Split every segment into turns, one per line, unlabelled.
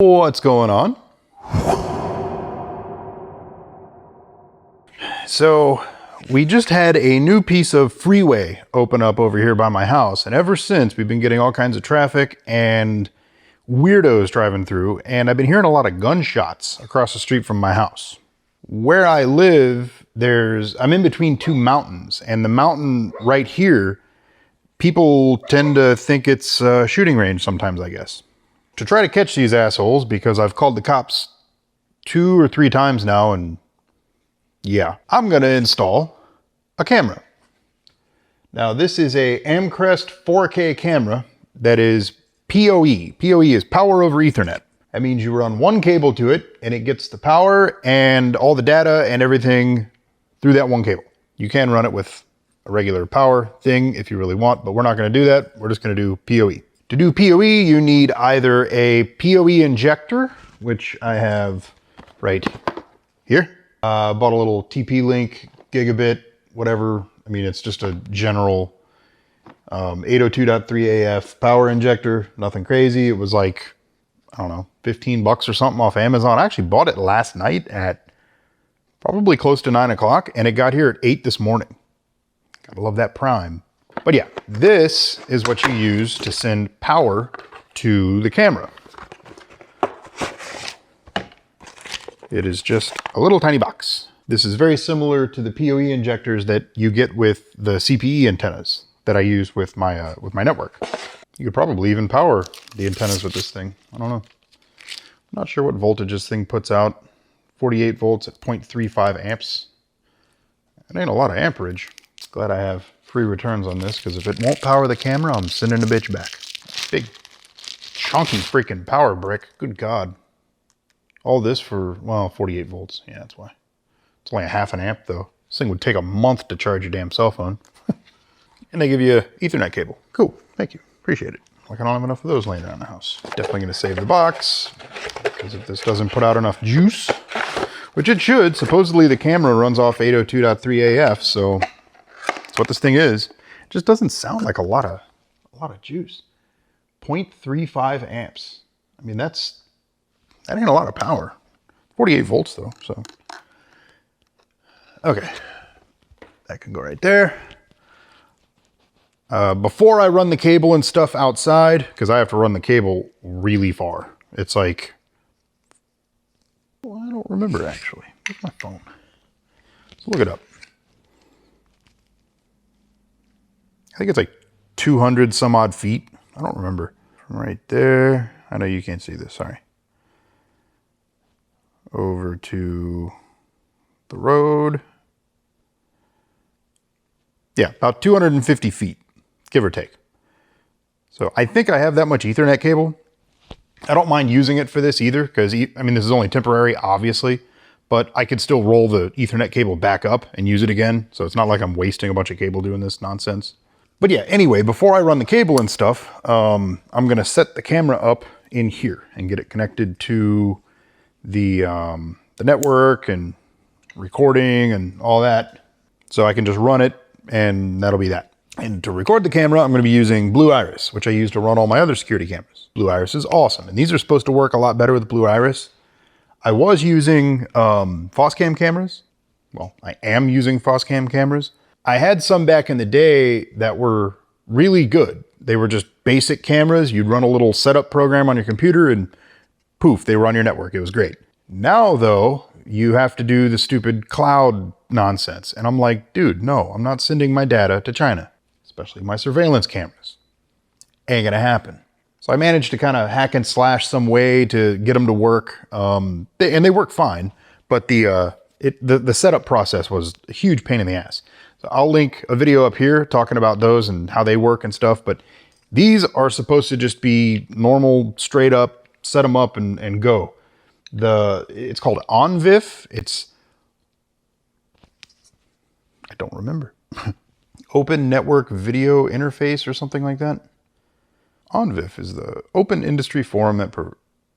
What's going on? So we just had a new piece of freeway open up over here by my house, and ever since we've been getting all kinds of traffic and weirdos driving through, and I've been hearing a lot of gunshots across the street from my house. Where I live, I'm in between two mountains, and the mountain right here, people tend to think it's a shooting range sometimes, I guess. To try to catch these assholes, because I've called the cops 2 or 3 times now, and yeah, I'm gonna install a camera. Now this is a Amcrest 4K camera that is PoE. PoE is power over Ethernet. That means you run one cable to it and it gets the power and all the data and everything through that one cable. You can run it with a regular power thing if you really want, but we're not gonna do that. We're just gonna do PoE. To do PoE, you need either a PoE injector, which I have right here. Bought a little TP-Link, gigabit, whatever. I mean, it's just a general 802.3 AF power injector, nothing crazy. It was like, I don't know, 15 bucks or something off Amazon. I actually bought it last night at probably close to 9 o'clock, and it got here at 8 this morning. Gotta love that Prime. But yeah, this is what you use to send power to the camera. It is just a little tiny box. This is very similar to the PoE injectors that you get with the CPE antennas that I use with my network. You could probably even power the antennas with this thing. I don't know. I'm not sure what voltage this thing puts out. 48 volts at 0.35 amps. It ain't a lot of amperage. Glad I have free returns on this, because if it won't power the camera, I'm sending the bitch back. Big, chunky freaking power brick. Good God. All this for, well, 48 volts. Yeah, that's why. It's only a half an amp, though. This thing would take a month to charge your damn cell phone. And they give you an Ethernet cable. Cool. Thank you. Appreciate it. Like I don't have enough of those laying around the house. Definitely going to save the box, because if this doesn't put out enough juice, which it should, supposedly the camera runs off 802.3 AF, so that's what this thing is. It just doesn't sound like a lot of juice. 0.35 amps. I mean, that ain't a lot of power. 48 volts though, so. Okay, that can go right there. Before I run the cable and stuff outside, because I have to run the cable really far. It's like, well, I don't remember actually. Where's my phone? Let's look it up. I think it's like 200 some odd feet. I don't remember. From right there. I know you can't see this, sorry. Over to the road. Yeah, about 250 feet, give or take. So I think I have that much Ethernet cable. I don't mind using it for this either, because, I mean, this is only temporary, obviously, but I could still roll the Ethernet cable back up and use it again. So it's not like I'm wasting a bunch of cable doing this nonsense. But yeah, anyway, before I run the cable and stuff, I'm going to set the camera up in here and get it connected to the network and recording and all that. So I can just run it, and that'll be that. And to record the camera, I'm going to be using Blue Iris, which I use to run all my other security cameras. Blue Iris is awesome, and these are supposed to work a lot better with Blue Iris. I was using Foscam cameras. Well, I am using Foscam cameras. I had some back in the day that were really good. They were just basic cameras. You'd run a little setup program on your computer and poof, they were on your network. It was great. Now though, you have to do the stupid cloud nonsense. And I'm like, dude, no, I'm not sending my data to China, especially my surveillance cameras. Ain't gonna happen. So I managed to kind of hack and slash some way to get them to work. And they work fine, but the setup process was a huge pain in the ass. So I'll link a video up here talking about those and how they work and stuff, but these are supposed to just be normal, straight up, set them up and go. It's called OnVIF. I don't remember. Open Network Video Interface or something like that. OnVIF is the open industry forum that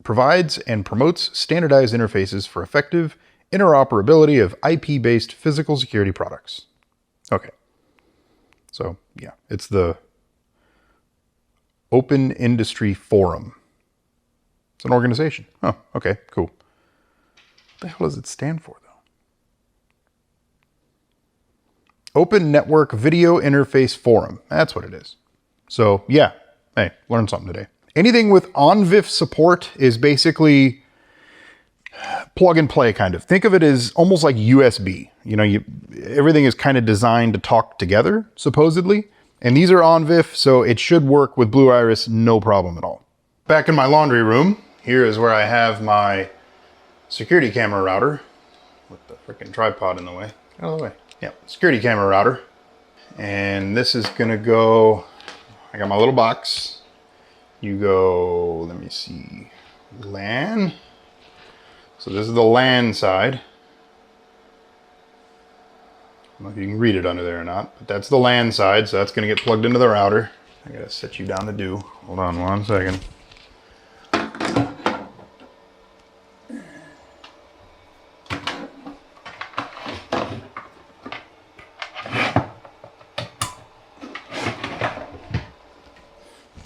provides and promotes standardized interfaces for effective interoperability of IP-based physical security products. Okay. So yeah, it's the Open Industry Forum. It's an organization. Oh, okay, cool. What the hell does it stand for, though? Open Network Video Interface Forum. That's what it is. So, yeah. Hey, learned something today. Anything with ONVIF support is basically plug and play, kind of. Think of it as almost like USB. You know, everything is kind of designed to talk together, supposedly. And these are ONVIF, so it should work with Blue Iris, no problem at all. Back in my laundry room, here is where I have my security camera router with the freaking tripod in the way. Get out of the way. Yeah, security camera router. And this is gonna go, I got my little box. You go, let me see, LAN. So this is the LAN side. I don't know if you can read it under there or not, but that's the LAN side, so that's gonna get plugged into the router. I gotta set you down to do. Hold on 1 second.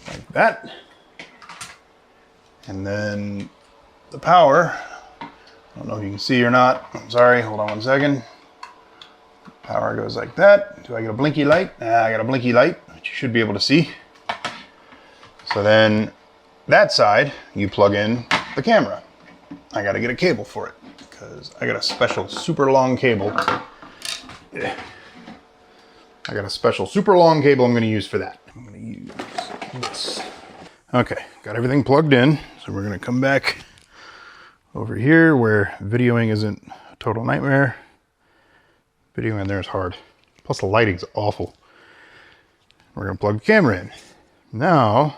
Like that. And then the power, I don't know if you can see or not. I'm sorry, hold on 1 second. Power goes like that. Do I get a blinky light? I got a blinky light, which you should be able to see. So then that side, you plug in the camera. I gotta get a cable for it because I got a special super long cable. I got a special super long cable I'm gonna use for that. I'm gonna use this. Okay, got everything plugged in. So we're gonna come back over here where videoing isn't a total nightmare. Videoing in there is hard. Plus the lighting's awful. We're gonna plug the camera in. Now,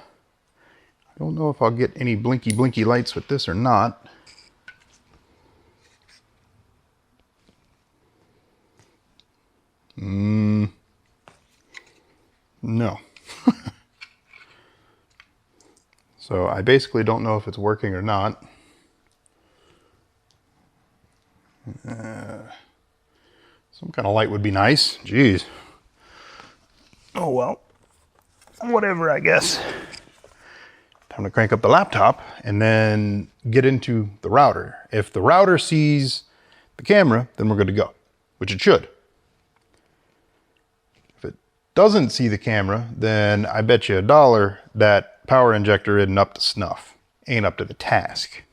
I don't know if I'll get any blinky lights with this or not. No. So I basically don't know if it's working or not. Some kind of light would be nice. Jeez. Oh well. Whatever, I guess. Time to crank up the laptop and then get into the router. If the router sees the camera, then we're good to go, which it should. If it doesn't see the camera, then I bet you $1 that power injector isn't up to snuff, ain't up to the task.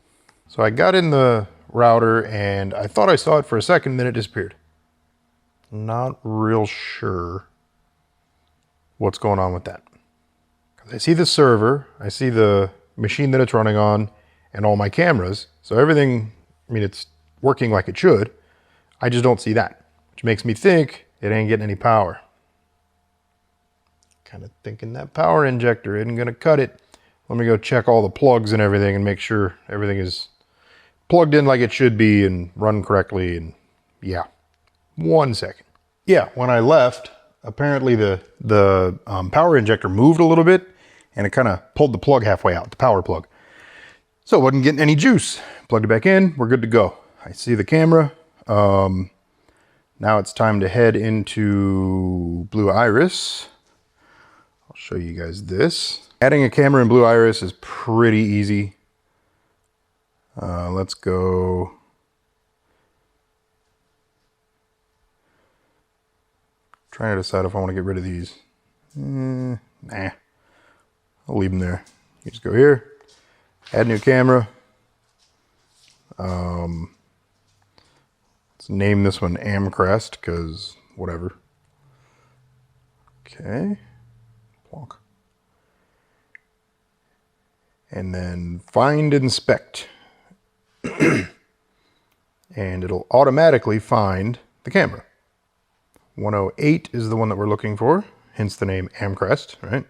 So I got in the router and I thought I saw it for a second, then it disappeared. Not real sure what's going on with that. I see the server, I see the machine that it's running on, and all my cameras. So everything, I mean, it's working like it should. I just don't see that, which makes me think it ain't getting any power. Kind of thinking that power injector isn't gonna cut it. Let me go check all the plugs and everything and make sure everything is plugged in like it should be and run correctly. And yeah, 1 second. Yeah, when I left, apparently the power injector moved a little bit and it kind of pulled the plug halfway out, the power plug. So it wasn't getting any juice. Plugged it back in, we're good to go. I see the camera. Now it's time to head into Blue Iris. I'll show you guys this. Adding a camera in Blue Iris is pretty easy. Let's go. Trying to decide if I want to get rid of these. Nah, I'll leave them there. You just go here, add new camera. Let's name this one Amcrest, because whatever. Okay, plonk. And then find inspect. And it'll automatically find the camera. 108 is the one that we're looking for, hence the name Amcrest, right?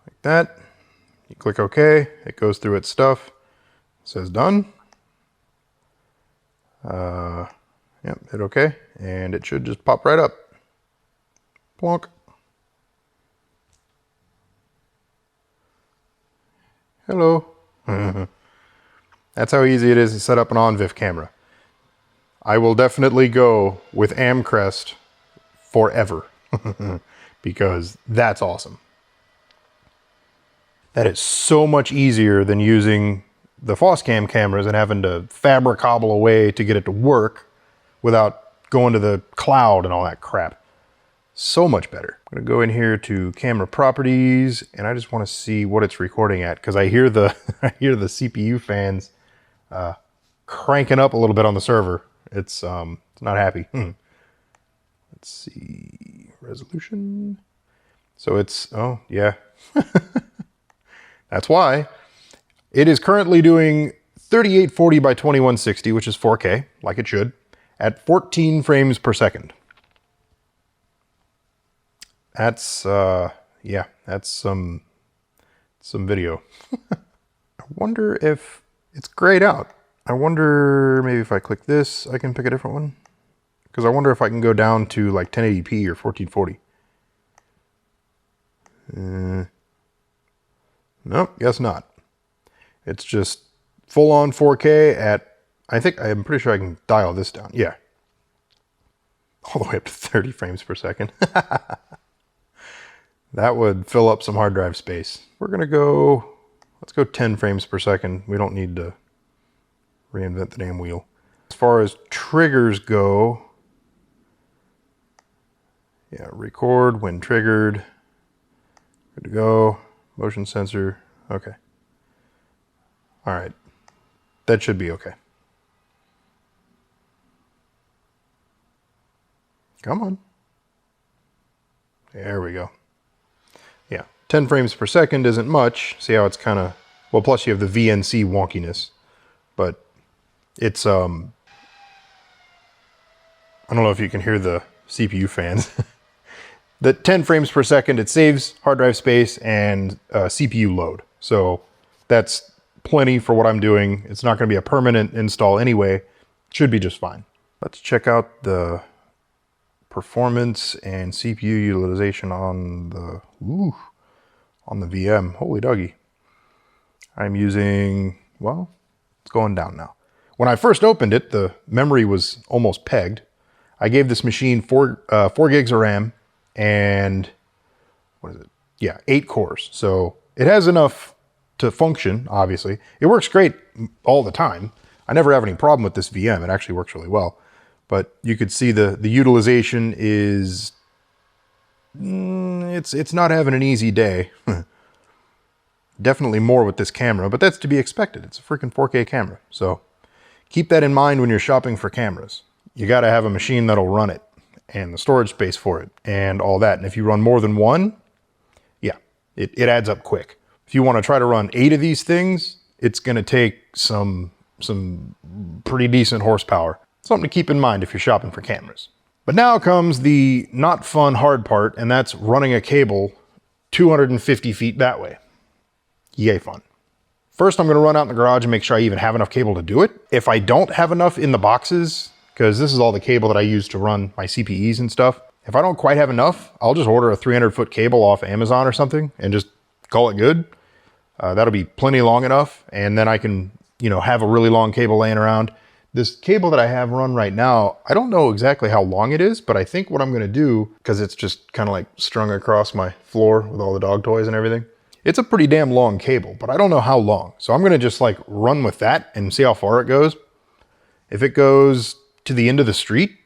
Like that. You click OK, it goes through its stuff, it says done. Yep, hit OK, and it should just pop right up. Plonk. Hello. That's how easy it is to set up an ONVIF camera. I will definitely go with Amcrest forever because that's awesome. That is so much easier than using the Foscam cameras and having to fabric cobble away to get it to work without going to the cloud and all that crap. So much better. I'm gonna go in here to camera properties, and I just want to see what it's recording at, because I hear the I hear the CPU fans cranking up a little bit on the server. It's not happy. Let's see, resolution. So it's, oh yeah, that's why. It is currently doing 3840 by 2160, which is 4K, like it should, at 14 frames per second. That's, yeah, that's some video. I wonder if it's grayed out. I wonder maybe if I click this, I can pick a different one. Because I wonder if I can go down to like 1080p or 1440. Nope, guess not. It's just full on 4K at, I'm pretty sure I can dial this down. Yeah. All the way up to 30 frames per second. That would fill up some hard drive space. We're gonna go, let's go 10 frames per second. We don't need to reinvent the damn wheel. As far as triggers go, yeah, record when triggered. Good to go. Motion sensor. Okay. All right. That should be okay. Come on. There we go. Yeah. 10 frames per second isn't much. See how it's kind of, well, plus you have the VNC wonkiness, but it's, I don't know if you can hear the CPU fans. The 10 frames per second, it saves hard drive space and CPU load. So that's plenty for what I'm doing. It's not going to be a permanent install anyway. Should be just fine. Let's check out the performance and CPU utilization on the VM. Holy doggy. I'm using, well, it's going down now. When I first opened it, the memory was almost pegged. I gave this machine 4 gigs of RAM and what is it? Yeah, 8 cores. So it has enough to function, obviously. It works great all the time. I never have any problem with this VM. It actually works really well. But you could see the utilization is, it's not having an easy day. Definitely more with this camera, but that's to be expected. It's a freaking 4K camera. So keep that in mind when you're shopping for cameras. You got to have a machine that'll run it and the storage space for it and all that. And if you run more than one, yeah, it adds up quick. If you want to try to run 8 of these things, it's going to take some pretty decent horsepower. Something to keep in mind if you're shopping for cameras. But now comes the not fun hard part, and that's running a cable 250 feet that way. Yay fun. First, I'm going to run out in the garage and make sure I even have enough cable to do it. If I don't have enough in the boxes, because this is all the cable that I use to run my CPEs and stuff, if I don't quite have enough, I'll just order a 300-foot cable off Amazon or something and just call it good. That'll be plenty long enough, and then I can, have a really long cable laying around. This cable that I have run right now, I don't know exactly how long it is, but I think what I'm going to do, because it's just kind of like strung across my floor with all the dog toys and everything, it's a pretty damn long cable, but I don't know how long. So I'm going to just like run with that and see how far it goes. If it goes to the end of the street,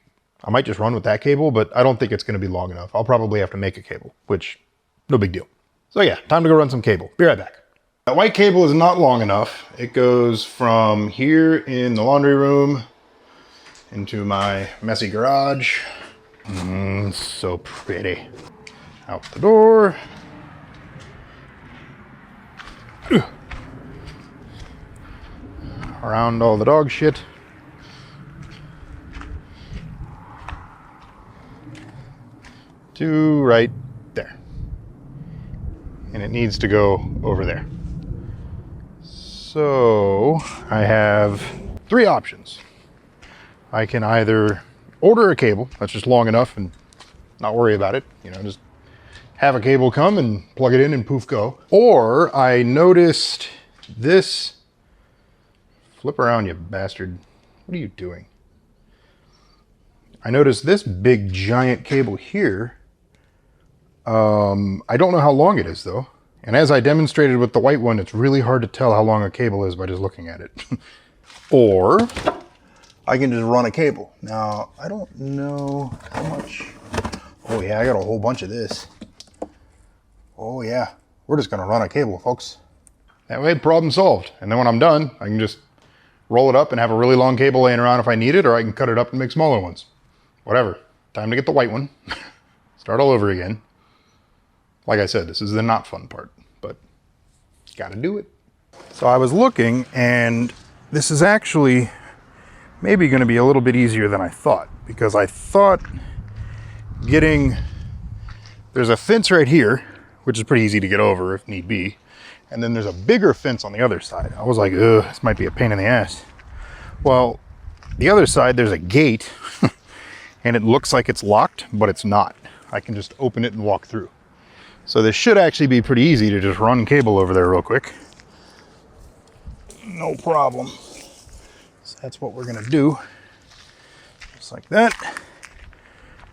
I might just run with that cable, but I don't think it's going to be long enough. I'll probably have to make a cable, which no big deal. So yeah, time to go run some cable. Be right back. That white cable is not long enough. It goes from here in the laundry room into my messy garage. So pretty. Out the door. Around all the dog shit. To right there. And it needs to go over there. So I have 3 options. I can either order a cable that's just long enough and not worry about it, just have a cable come and plug it in and poof go. Or I noticed this, flip around you bastard, what are you doing? I noticed this big giant cable here. I don't know how long it is though. And as I demonstrated with the white one, it's really hard to tell how long a cable is by just looking at it. Or I can just run a cable. Now, I don't know how much. Oh yeah, I got a whole bunch of this. Oh yeah, we're just gonna run a cable, folks. That way, problem solved. And then when I'm done, I can just roll it up and have a really long cable laying around if I need it, or I can cut it up and make smaller ones. Whatever. Time to get the white one. Start all over again. Like I said, this is the not fun part, but gotta do it. So I was looking, and this is actually maybe gonna be a little bit easier than I thought, because I thought there's a fence right here, which is pretty easy to get over if need be. And then there's a bigger fence on the other side. I was like, ugh, this might be a pain in the ass. Well, the other side, there's a gate, and it looks like it's locked, but it's not. I can just open it and walk through. So this should actually be pretty easy to just run cable over there real quick. No problem. So that's what we're gonna do. Just like that.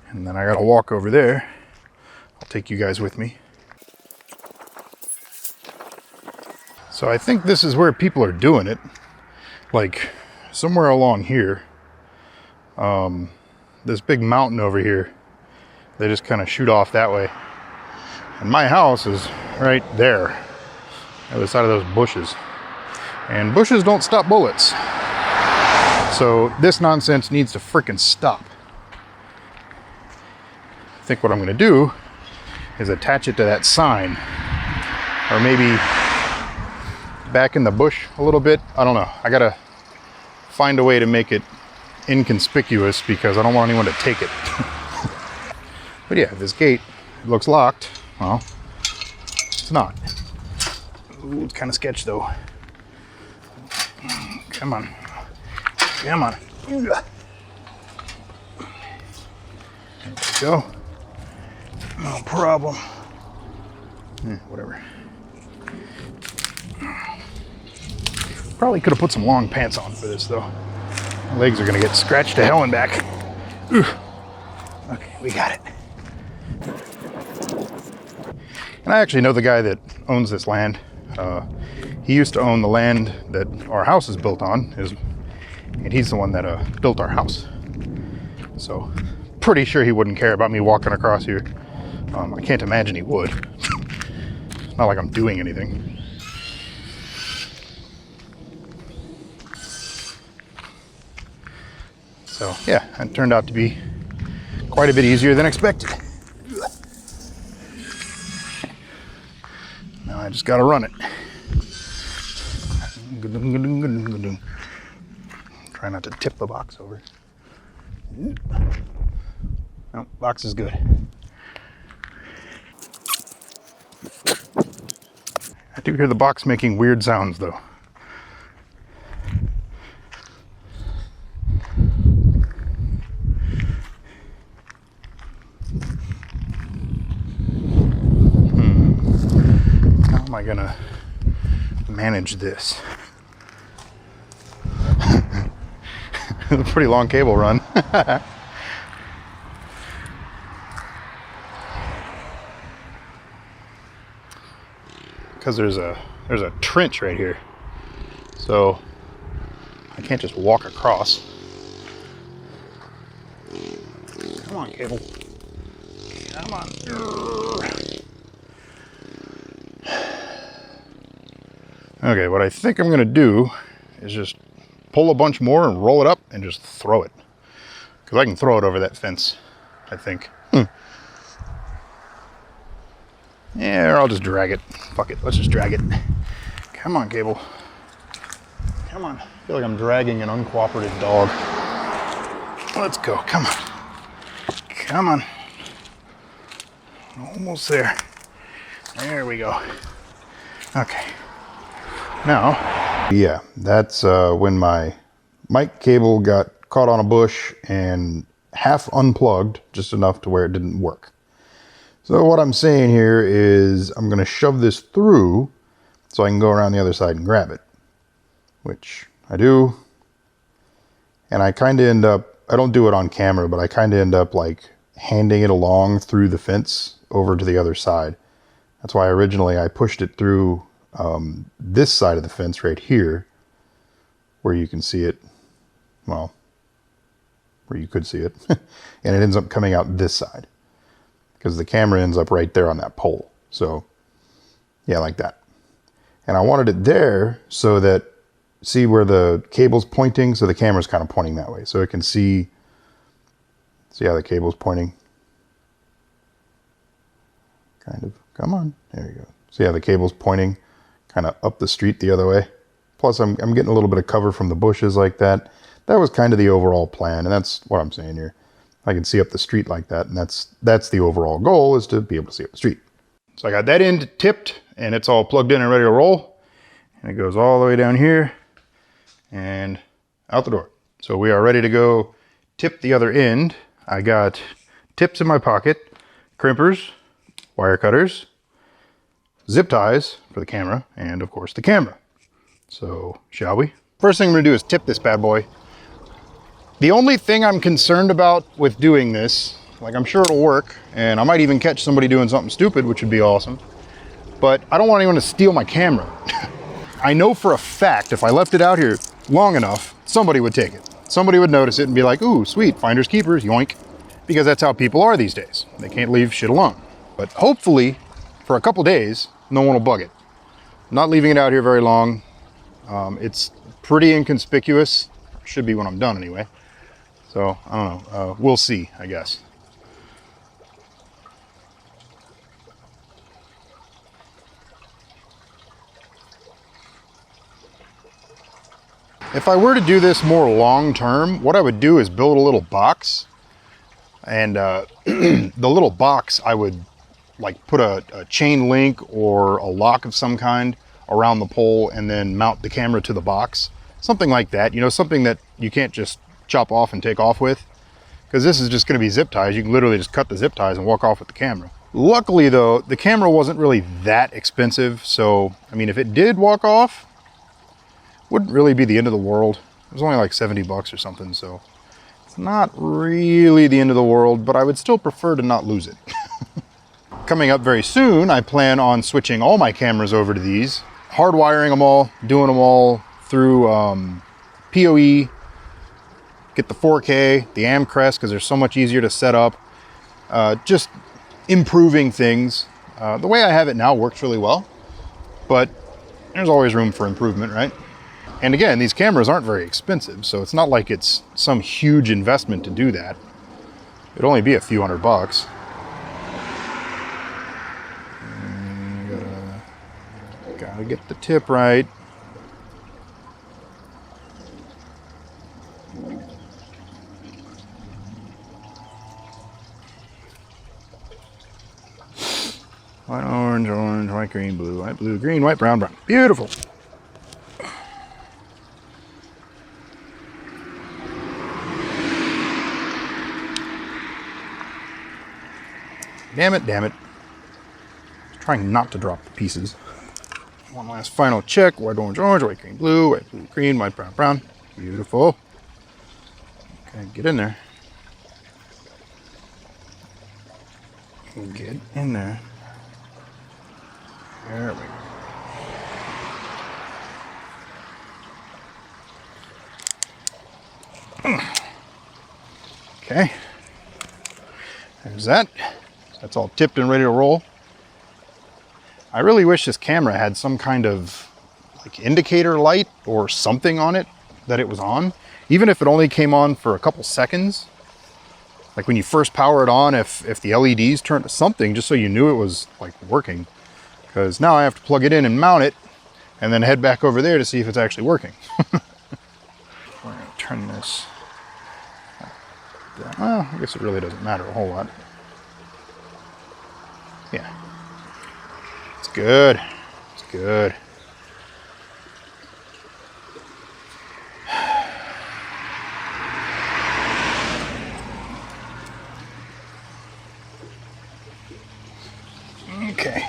And then I gotta walk over there. I'll take you guys with me. So I think this is where people are doing it. Like somewhere along here. This big mountain over here. They just kind of shoot off that way. And my house is right there. On the other side of those bushes. And bushes don't stop bullets. So this nonsense needs to frickin' stop. I think what I'm gonna do is attach it to that sign. Or maybe back in the bush a little bit. I don't know. I gotta find a way to make it inconspicuous because I don't want anyone to take it. But yeah, this gate looks locked. Well, it's not. Ooh, it's kind of sketch though. Come on. Come on. There we go. No problem. Whatever. Probably could have put some long pants on for this though. My legs are gonna get scratched to hell and back. Ooh. Okay, we got it. And I actually know the guy that owns this land. He used to own the land that our house is built on, and he's the one that built our house. So, pretty sure he wouldn't care about me walking across here. I can't imagine he would. It's not like I'm doing anything. So, yeah, it turned out to be quite a bit easier than expected. Now I just gotta run it. Try not to tip the box over. No, box is good. I do hear the box making weird sounds though. How am I gonna manage this? It's a pretty long cable run. Because there's a trench right here, so I can't just walk across. Come on, cable. Come on. Okay, what I think I'm gonna do is just pull a bunch more and roll it up and just throw it. Because I can throw it over that fence, I think. Yeah, or I'll just drag it. Fuck it, let's just drag it. Come on, cable. Come on. I feel like I'm dragging an uncooperative dog. Let's go, come on. Come on. Almost there. There we go. Okay. Now, yeah, that's when my mic cable got caught on a bush and half unplugged, just enough to where it didn't work. So what I'm saying here is I'm going to shove this through so I can go around the other side and grab it, which I do. And I kind of end up, I don't do it on camera, but I kind of end up like handing it along through the fence over to the other side. That's why originally I pushed it through this side of the fence right here, where you can see it, well, where you could see it, and it ends up coming out this side because the camera ends up right there on that pole. So yeah, like that. And I wanted it there so that, see where the cable's pointing? So the camera's kind of pointing that way. So it can see how the cable's pointing? Kind of, come on, there you go. See how the cable's pointing kind of up the street the other way? Plus I'm getting a little bit of cover from the bushes like that. That was kind of the overall plan, and that's what I'm saying here. I can see up the street like that, and that's the overall goal, is to be able to see up the street. So I got that end tipped, and it's all plugged in and ready to roll. And it goes all the way down here and out the door. So we are ready to go tip the other end. I got tips in my pocket, crimpers, wire cutters, zip ties for the camera, and of course the camera. So shall we? First thing I'm gonna do is tip this bad boy. The only thing I'm concerned about with doing this, like, I'm sure it'll work, and I might even catch somebody doing something stupid, which would be awesome, but I don't want anyone to steal my camera. I know for a fact if I left it out here long enough, somebody would take it. Somebody would notice it and be like, ooh, sweet, finders keepers, yoink. Because that's how people are these days. They can't leave shit alone. But hopefully, for a couple days, no one will bug it. I'm not leaving it out here very long. It's pretty inconspicuous. Should be when I'm done anyway. So, I don't know. We'll see, I guess. If I were to do this more long term, what I would do is build a little box, and the little box I would like put a chain link or a lock of some kind around the pole and then mount the camera to the box. Something like that, you know, something that you can't just chop off and take off with, because this is just going to be zip ties. You can literally just cut the zip ties and walk off with the camera. Luckily though, the camera wasn't really that expensive, so I mean, if it did walk off, wouldn't really be the end of the world. It was only like 70 bucks or something, so it's not really the end of the world, but I would still prefer to not lose it. Coming up very soon, I plan on switching all my cameras over to these, hardwiring them all, doing them all through PoE, get the 4K, the Amcrest, because they're so much easier to set up, just improving things. The way I have it now works really well, but there's always room for improvement, right? And again, these cameras aren't very expensive, so it's not like it's some huge investment to do that. It'd only be a few $100. Gotta get the tip right. White, orange, orange, white, green, blue, green, white, brown, brown. Beautiful. Damn it, damn it. Trying not to drop the pieces. One last final check. White, orange, orange, white, green, blue, green, white, brown, brown. Beautiful. Okay, get in there. Get in there. There we go. Okay. There's that. That's all tipped and ready to roll. I really wish this camera had some kind of like indicator light or something on it that it was on. Even if it only came on for a couple seconds. Like when you first power it on, if the LEDs turned to something, just so you knew it was like working. Because now I have to plug it in and mount it and then head back over there to see if it's actually working. We're gonna turn this down. Well, I guess it really doesn't matter a whole lot. Yeah. It's good. It's good. Okay.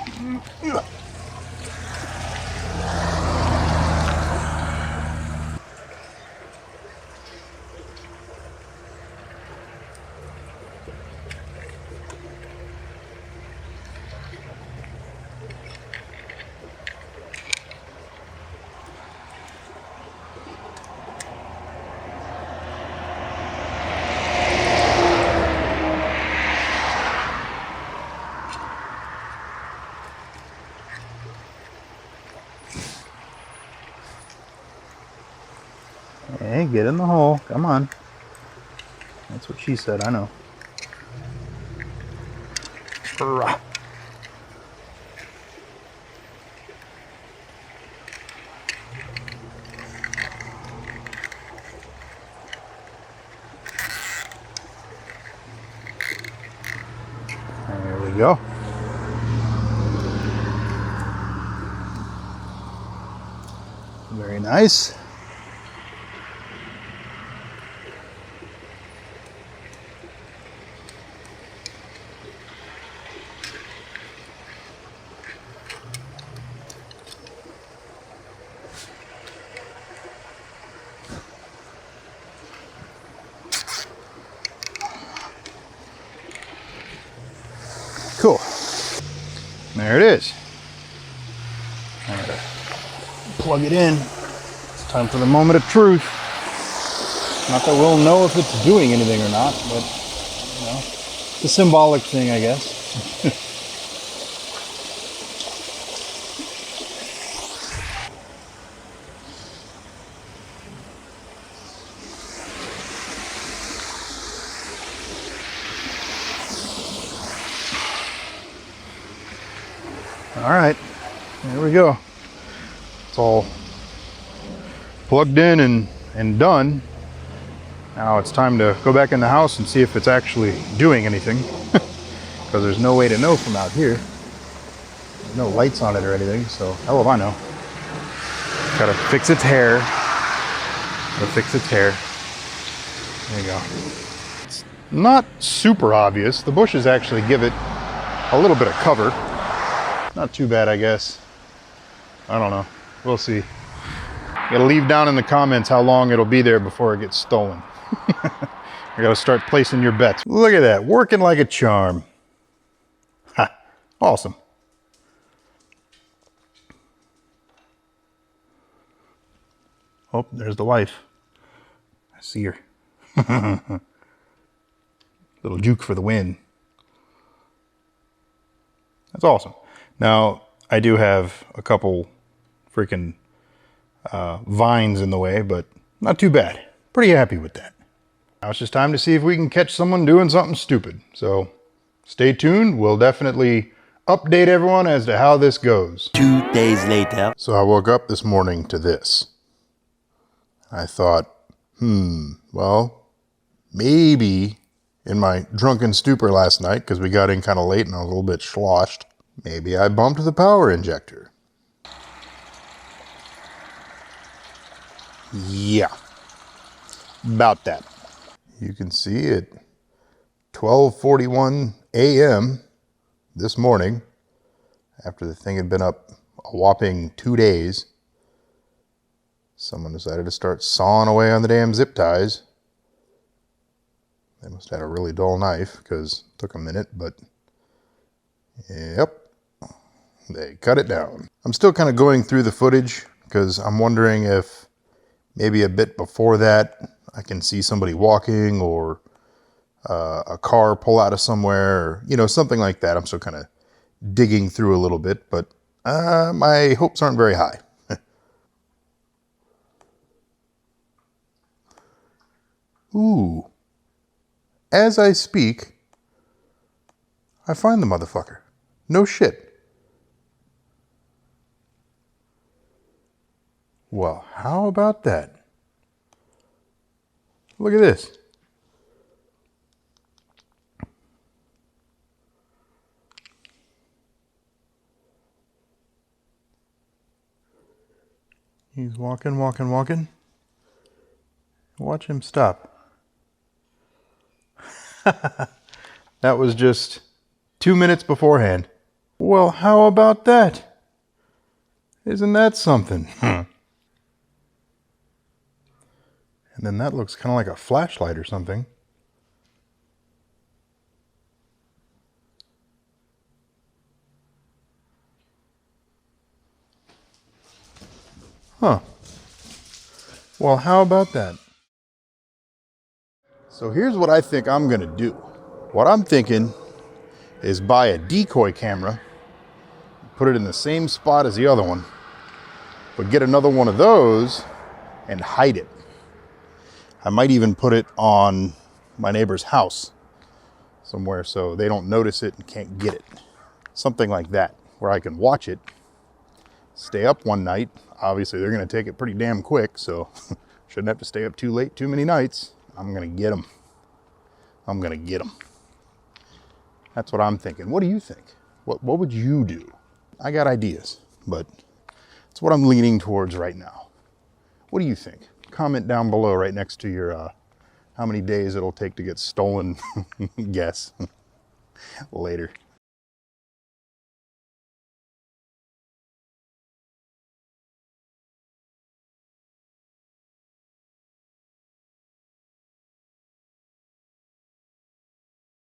Hey, get in the hole. Come on. That's what she said, I know. Hurrah. There we go. Very nice. Cool. There it is. I'm gonna plug it in. It's time for the moment of truth. Not that we'll know if it's doing anything or not, but you know, it's a symbolic thing, I guess. All right, there we go. It's all plugged in and done. Now it's time to go back in the house and see if it's actually doing anything. Because there's no way to know from out here. There's no lights on it or anything, so hell if I know. Gotta fix its hair. Gotta fix its hair. There you go. It's not super obvious. The bushes actually give it a little bit of cover. Not too bad, I guess. I don't know. We'll see. Gotta leave down in the comments how long it'll be there before it gets stolen. I gotta start placing your bets. Look at that, working like a charm. Ha, awesome. Oh, there's the wife. I see her. Little juke for the win. That's awesome. Now, I do have a couple freaking vines in the way, but not too bad. Pretty happy with that. Now it's just time to see if we can catch someone doing something stupid. So stay tuned. We'll definitely update everyone as to how this goes.
2 days later.
So I woke up this morning to this. I thought, well, maybe in my drunken stupor last night, because we got in kind of late and I was a little bit sloshed, maybe I bumped the power injector. Yeah, about that. You can see at 12:41 a.m. this morning, after the thing had been up a whopping 2 days, someone decided to start sawing away on the damn zip ties. They must have had a really dull knife because it took a minute, but yep, they cut it down. I'm still kind of going through the footage because I'm wondering if maybe a bit before that I can see somebody walking or a car pull out of somewhere, or, you know, something like that. I'm still kind of digging through a little bit, but my hopes aren't very high. Ooh. As I speak, I find the motherfucker. No shit. Well, how about that? Look at this. He's walking, walking, walking. Watch him stop. That was just 2 minutes beforehand. Well, how about that? Isn't that something? And then that looks kind of like a flashlight or something. Huh. Well, how about that? So here's what I think I'm gonna do. What I'm thinking is buy a decoy camera, put it in the same spot as the other one, but get another one of those and hide it. I might even put it on my neighbor's house somewhere so they don't notice it and can't get it. Something like that, where I can watch it, stay up one night. Obviously, they're going to take it pretty damn quick, so shouldn't have to stay up too late too many nights. I'm going to get them. I'm going to get them. That's what I'm thinking. What do you think? What would you do? I got ideas, but it's what I'm leaning towards right now. What do you think? Comment down below right next to your how many days it'll take to get stolen guess. Later.